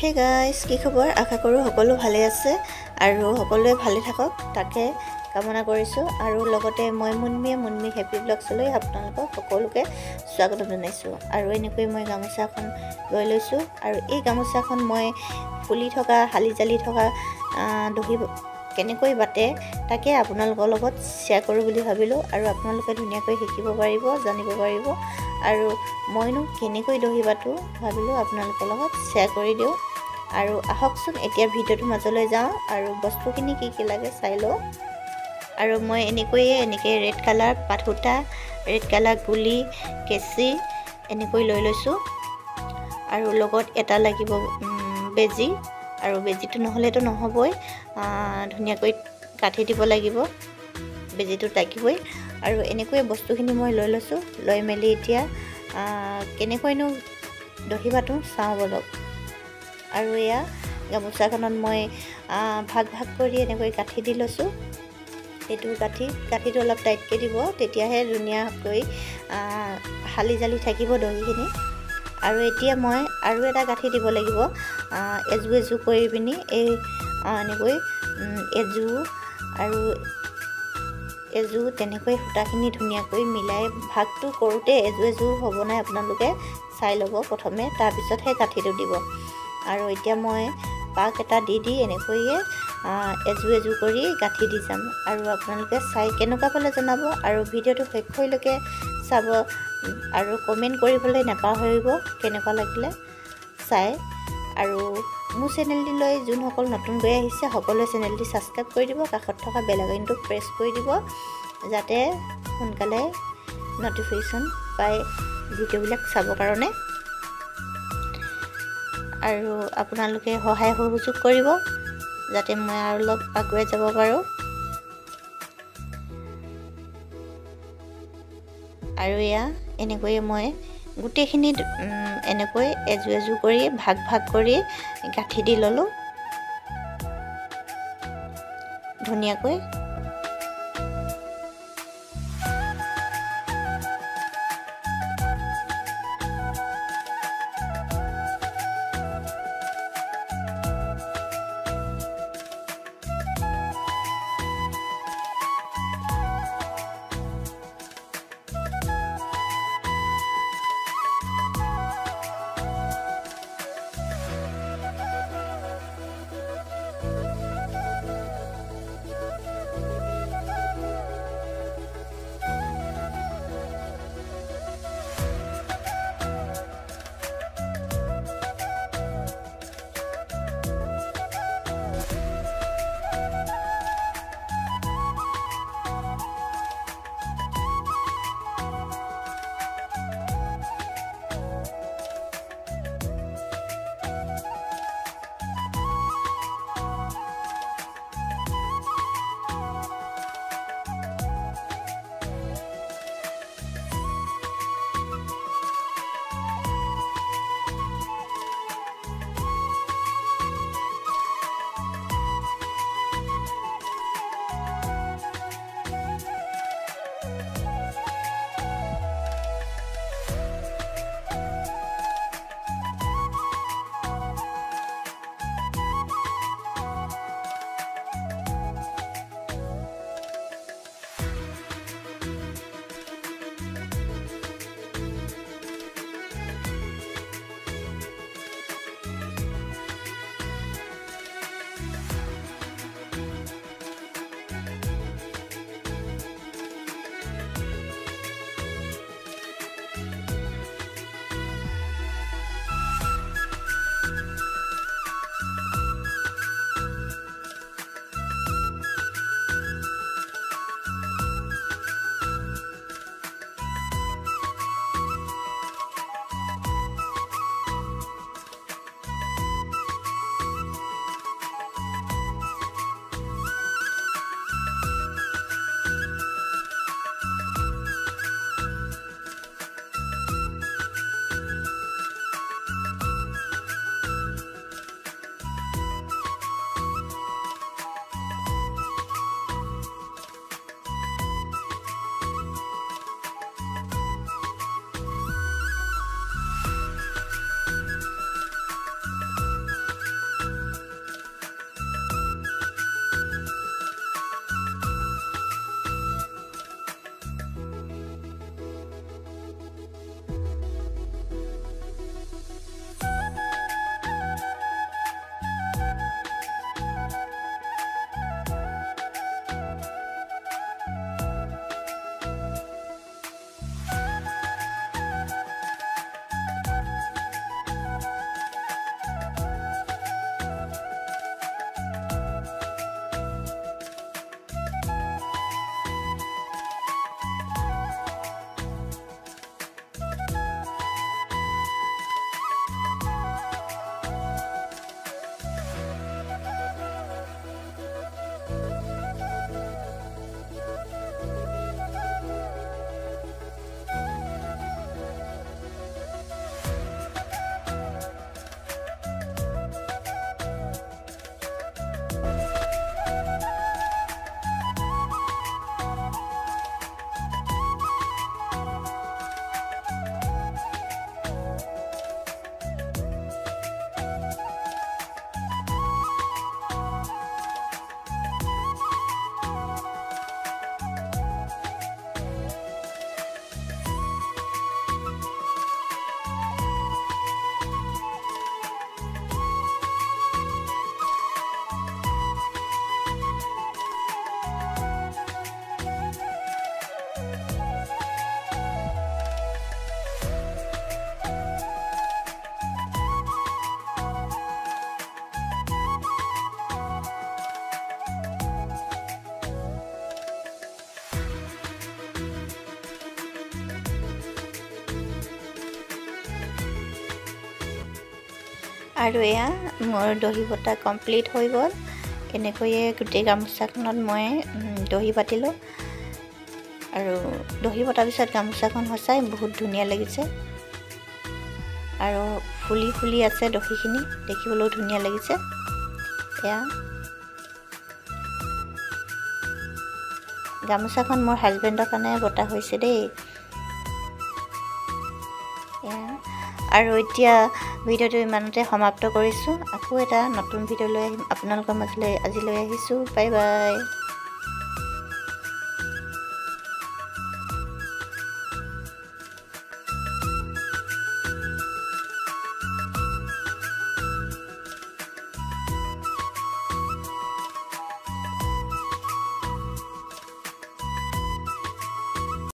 Hey guys, কি খবৰ? আশা কৰোঁ সকলো ভালে আছে আৰু সকলোৱে ভালে থাকক তাকে কামনা কৰিছোঁ। আৰু লগতে মই মুনমি হেপী ব্লগছলৈ আপোনালোকক সকলোকে স্বাগতম জনাইছোঁ। আৰু এনেকৈ মই গামোচাখন লৈ লৈছোঁ আৰু এই গামোচাখন মই ফুলি থকা হালি জালি থকা দহি কেনেকৈ বাটে তাকে আপোনালোকৰ লগত শ্বেয়াৰ কৰোঁ বুলি ভাবিলোঁ। আৰু আপোনালোকে ধুনীয়াকৈ শিকিব পাৰিব, জানিব পাৰিব। আৰু মইনো কেনেকৈ দহি বাটোঁ ভাবিলোঁ আপোনালোকৰ লগত শ্বেয়াৰ কৰি দিওঁ। আৰু আহকচোন এতিয়া ভিডিঅ'টোৰ মাজলৈ যাওঁ আৰু বস্তুখিনি কি কি লাগে চাই লওঁ। আৰু মই এনেকৈ ৰেড কালাৰ পাত সূতা, ৰেড কালাৰ গুলি, কেঁচি এনেকৈ লৈ লৈছোঁ। আৰু লগত এটা লাগিব বেজী, আৰু বেজীটো নহ'লেতো নহ'বই, ধুনীয়াকৈ কাটি দিব লাগিব, বেজীটো লাগিবই। আৰু এনেকৈ বস্তুখিনি মই লৈ লৈছোঁ। লৈ মেলি এতিয়া কেনেকৈনো দহি বাটোঁ চাওঁ বলক। আৰু এয়া গামোচাখনত মই ভাগ কৰি এনেকৈ গাঁঠি দি লৈছোঁ। এইটো গাঁঠিটো অলপ টাইটকৈ দিব, তেতিয়াহে ধুনীয়াকৈ হালি জালি থাকিব দহিখিনি। আৰু এতিয়া মই আৰু এটা গাঁঠি দিব লাগিব, এযোৰ কৰি পিনি এই এনেকৈ এযোৰ আৰু এযোৰ তেনেকৈ সূতাখিনি ধুনীয়াকৈ মিলাই ভাগটো কৰোঁতে এযোৰ হ'ব নাই আপোনালোকে চাই ল'ব প্ৰথমে, তাৰপিছতহে গাঁঠিটো দিব। আৰু এতিয়া মই পাক এটা দি এনেকৈয়ে এযোৰ কৰি গাঁঠি দি যাম। আৰু আপোনালোকে চাই কেনেকুৱা পালে জনাব, আৰু ভিডিঅ'টো শেষলৈকে চাব আৰু কমেণ্ট কৰিবলৈ নাপাহৰিব কেনেকুৱা লাগিলে চাই। আৰু মোৰ চেনেলটিলৈ যোনসকল নতুনকৈ আহিছে সকলোৱে চেনেলটি ছাবস্ক্ৰাইব কৰি দিব, কাষত থকা বেল আইকনটো প্ৰেছ কৰি দিব, যাতে সোনকালে নটিফিকেশ্যন পায় ভিডিঅ'বিলাক চাবৰ কাৰণে। আৰু আপোনালোকে সহায় সহযোগ কৰিব যাতে মই আৰু অলপ আগুৱাই যাব পাৰোঁ। আৰু এয়া এনেকৈয়ে মই গোটেইখিনি এনেকৈ এযোৰ কৰি ভাগ কৰি গাঁঠি দি ল'লোঁ ধুনীয়াকৈ। আৰু এয়া মোৰ দহি বটা কমপ্লিট হৈ গ'ল। এনেকৈয়ে গোটেই গামোচাখনত মই দহি বাতিলোঁ আৰু দহি বটাৰ পিছত গামোচাখন সঁচাই বহুত ধুনীয়া লাগিছে আৰু ফুলি ফুলি আছে দহিখিনি, দেখিবলৈও ধুনীয়া লাগিছে। এয়া গামোচাখন মোৰ হাজবেণ্ডৰ কাৰণে বটা হৈছে দেই। এয়া আৰু এতিয়া ভিডিঅ'টো ইমানতে সমাপ্ত কৰিছোঁ। আকৌ এটা নতুন ভিডিঅ' লৈ আহিম আপোনালোকৰ মাজলৈ। আজিলৈ আহিছোঁ, বাই বাই।